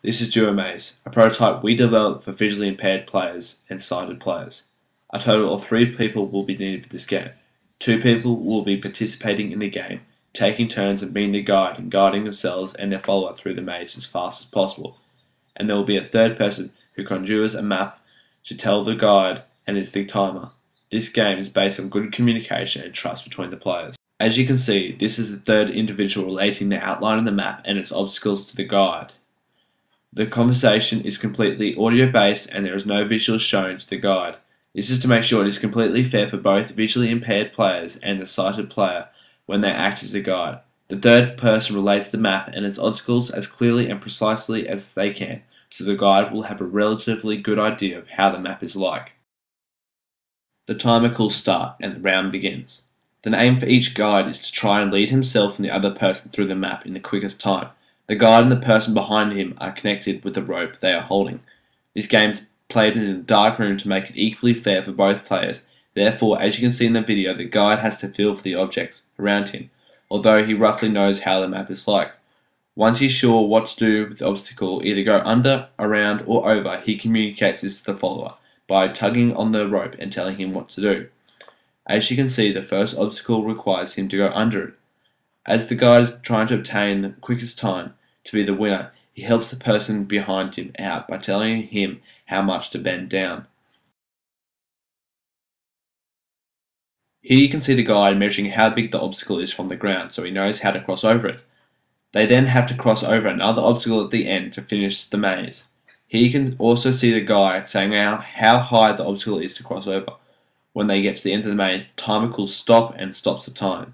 This is DuoMaze, a prototype we developed for visually impaired players and sighted players. A total of 3 people will be needed for this game. 2 people will be participating in the game, taking turns at being the guide and guiding themselves and their follower through the maze as fast as possible. And there will be a 3rd person who conjures a map to tell the guide and is the timer. This game is based on good communication and trust between the players. As you can see, this is the 3rd individual relating the outline of the map and its obstacles to the guide. The conversation is completely audio based and there is no visuals shown to the guide. This is to make sure it is completely fair for both visually impaired players and the sighted player when they act as the guide. The 3rd person relates the map and its obstacles as clearly and precisely as they can, so the guide will have a relatively good idea of how the map is like. The timer calls start and the round begins. The aim for each guide is to try and lead himself and the other person through the map in the quickest time. The guide and the person behind him are connected with the rope they are holding. This game is played in a dark room to make it equally fair for both players. Therefore, as you can see in the video, the guide has to feel for the objects around him, although he roughly knows how the map is like. Once he's sure what to do with the obstacle, either go under, around, or over, he communicates this to the follower by tugging on the rope and telling him what to do. As you can see, the first obstacle requires him to go under it. As the guide is trying to obtain the quickest time to be the winner, he helps the person behind him out by telling him how much to bend down. Here you can see the guide measuring how big the obstacle is from the ground, so he knows how to cross over it. They then have to cross over another obstacle at the end to finish the maze. Here you can also see the guide saying how high the obstacle is to cross over. When they get to the end of the maze, the timer calls stop and stops the time.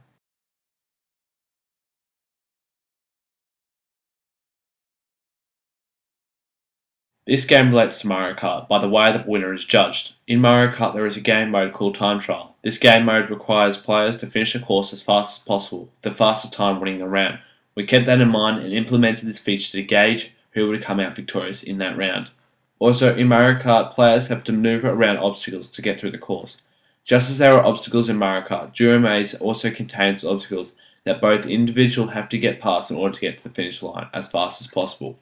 This game relates to Mario Kart by the way the winner is judged. In Mario Kart there is a game mode called Time Trial. This game mode requires players to finish a course as fast as possible, with the fastest time winning the round. We kept that in mind and implemented this feature to gauge who would come out victorious in that round. Also, in Mario Kart, players have to maneuver around obstacles to get through the course. Just as there are obstacles in Mario Kart, DuoMaze also contains obstacles that both individuals have to get past in order to get to the finish line as fast as possible.